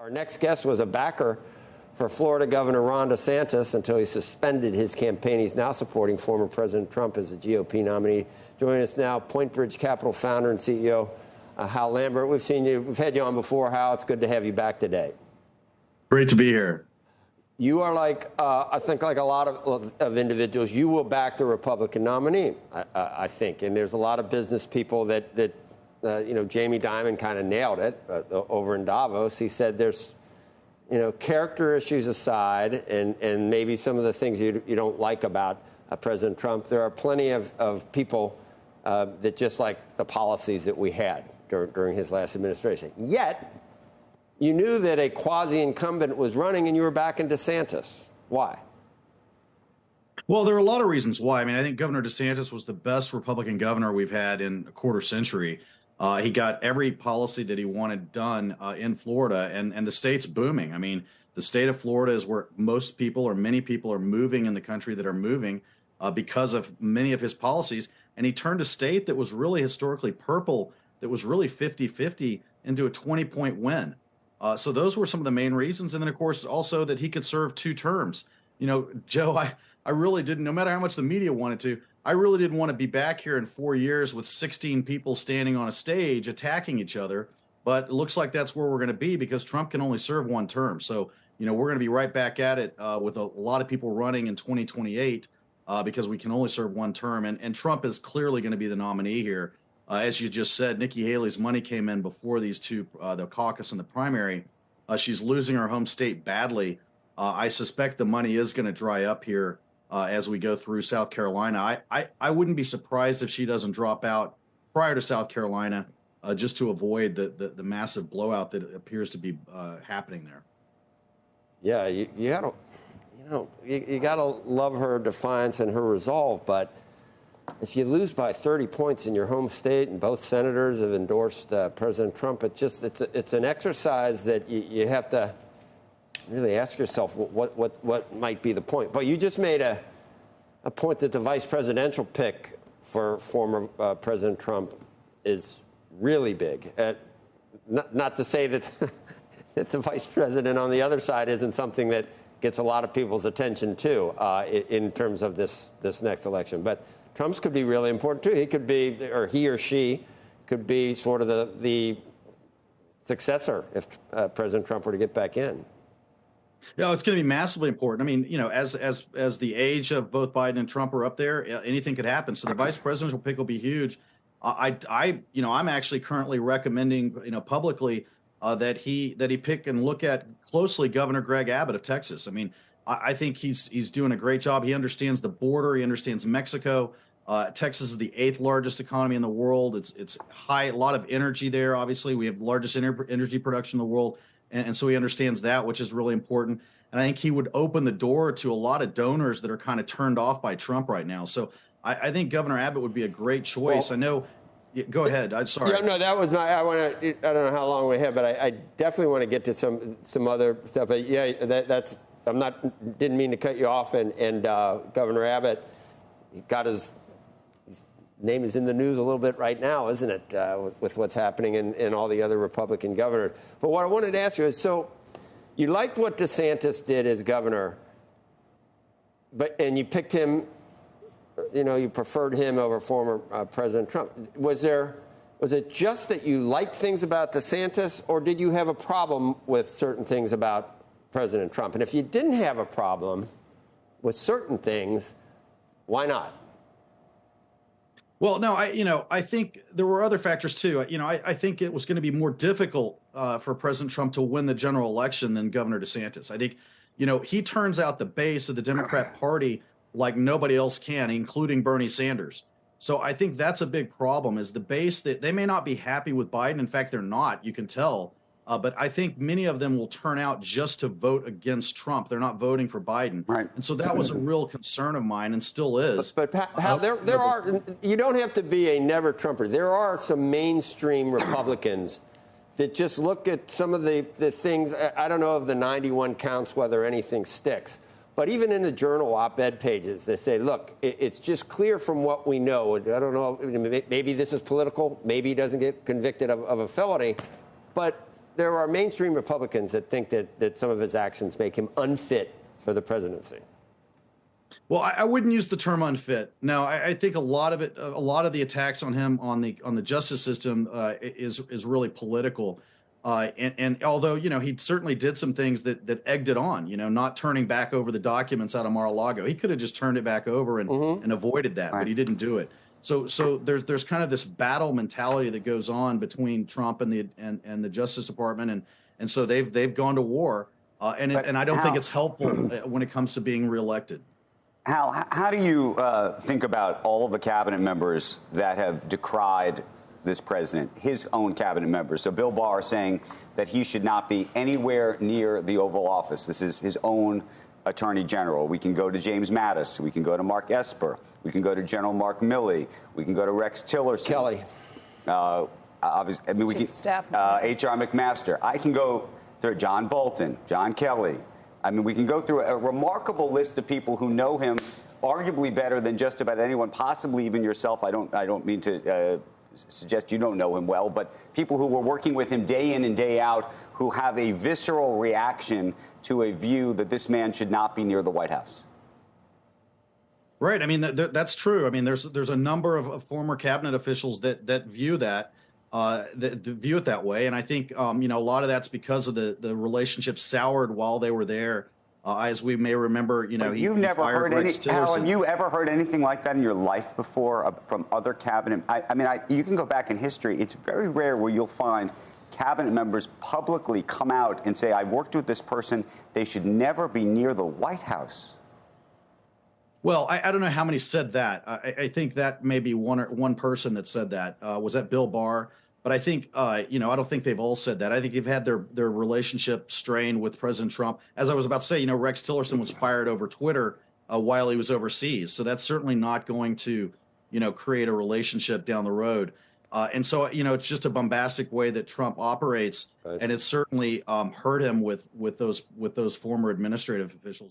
Our next guest was a backer for Florida Governor Ron DeSantis until he suspended his campaign. He's now supporting former President Trump as a GOP nominee. Joining us now, Point Bridge Capital founder and CEO Hal Lambert. We've had you on before, Hal. It's good to have you back today. Great to be here. You are like, I think like a lot of individuals, you will back the Republican nominee, I think. And there's a lot of business people that Jamie Dimon kind of nailed it over in Davos. He said there's, character issues aside and maybe some of the things you don't like about President Trump, there are plenty of people that just like the policies that we had during his last administration. Yet, you knew that a quasi-incumbent was running and you were backing DeSantis. Why? Well, there are a lot of reasons why. I mean, I think Governor DeSantis was the best Republican governor we've had in a quarter century. He got every policy that he wanted done in Florida, and the state's booming. I mean, the state of Florida is where most people or many people are moving in the country that are moving because of many of his policies. And he turned a state that was really historically purple, that was really 50-50, into a 20-point win. So those were some of the main reasons. And then, of course, also that he could serve 2 terms. Joe, I really didn't, no matter how much the media wanted to, I really didn't want to be back here in 4 years with 16 people standing on a stage attacking each other. But it looks like that's where we're going to be because Trump can only serve 1 term. So, we're going to be right back at it with a lot of people running in 2028 because we can only serve 1 term. And Trump is clearly going to be the nominee here. As you just said, Nikki Haley's money came in before these two, the caucus and the primary. She's losing her home state badly. I suspect the money is going to dry up here as we go through South Carolina. I wouldn't be surprised if she doesn't drop out prior to South Carolina just to avoid the massive blowout that appears to be happening there. Yeah, you gotta love her defiance and her resolve, but if you lose by 30 points in your home state and both senators have endorsed President Trump, it's an exercise that you have to really ask yourself what might be the point. But you just made a point that the vice presidential pick for former President Trump is really big. Not to say that, that the vice president on the other side isn't something that gets a lot of people's attention too in terms of this next election. But Trump's could be really important, too. He could be, or he or she could be sort of the successor if President Trump were to get back in. Yeah, it's going to be massively important. I mean, as the age of both Biden and Trump are up there, anything could happen. So the vice presidential pick will be huge. I'm actually currently recommending, publicly that he pick and look at closely Governor Greg Abbott of Texas. I mean, I think he's doing a great job. He understands the border. He understands Mexico. Texas is the 8th largest economy in the world. It's high, a lot of energy there. Obviously, we have the largest energy production in the world. And so he understands that, which is really important. And I think he would open the door to a lot of donors that are kind of turned off by Trump right now. So I think Governor Abbott would be a great choice. Well, I know. Go ahead. I'm sorry. Yeah, no, that was my. I don't know how long we have, but I definitely want to get to some other stuff. But yeah, that's. Didn't mean to cut you off. And Governor Abbott, got his name is in the news a little bit right now, isn't it, with what's happening in all the other Republican governors. But what I wanted to ask you is, so you liked what DeSantis did as governor, and you picked him, you preferred him over former President Trump. Was it just that you liked things about DeSantis, or did you have a problem with certain things about President Trump? And if you didn't have a problem with certain things, why not? Well, no, I think there were other factors too. I think it was going to be more difficult for President Trump to win the general election than Governor DeSantis. I think, he turns out the base of the Democrat Party like nobody else can, including Bernie Sanders. So I think that's a big problem, is the base that they may not be happy with Biden. In fact, they're not. You can tell. But I think many of them will turn out just to vote against Trump. They're not voting for Biden. Right. And so that was a real concern of mine and still is. But there are, you don't have to be a never Trumper. There are some mainstream Republicans that just look at some of the things. I don't know of the 91 counts whether anything sticks. But even in the Journal op-ed pages, they say, look, it's just clear from what we know. I don't know, maybe this is political. Maybe he doesn't get convicted of a felony. But there are mainstream Republicans that think that some of his actions make him unfit for the presidency. Well, I wouldn't use the term unfit. No, I think a lot of the attacks on him on the justice system is really political. And although, he certainly did some things that egged it on, not turning back over the documents out of Mar-a-Lago. He could have just turned it back over and avoided that, but he didn't do it. So there's kind of this battle mentality that goes on between Trump and the Justice Department, and so they've gone to war, and I don't think it's helpful when it comes to being reelected. Hal, how do you think about all of the cabinet members that have decried this president, his own cabinet members? So Bill Barr saying that he should not be anywhere near the Oval Office. This is his own attorney general. We can go to James Mattis. We can go to Mark Esper. We can go to General Mark Milley. We can go to Rex Tillerson. Kelly. Obviously, I mean, we can H.R. McMaster. I can go through John Bolton, John Kelly. I mean, we can go through a remarkable list of people who know him arguably better than just about anyone, possibly even yourself. I don't mean to suggest you don't know him well, but people who were working with him day in and day out who have a visceral reaction to a view that this man should not be near the White House. Right. I mean, that's true. I mean, there's a number of former cabinet officials that view that view it that way. And I think, a lot of that's because of the relationship soured while they were there. As we may remember, you've never heard Hal, have you ever heard anything like that in your life before from other cabinet? You can go back in history. It's very rare where you'll find cabinet members publicly come out and say, I worked with this person. They should never be near the White House. Well, I don't know how many said that. I think that may be one person that said that. Was that Bill Barr? But I think, I don't think they've all said that. I think they've had their relationship strained with President Trump. As I was about to say, Rex Tillerson was fired over Twitter while he was overseas. So that's certainly not going to, create a relationship down the road. And so, it's just a bombastic way that Trump operates. Right. And it's certainly hurt him with those former administrative officials.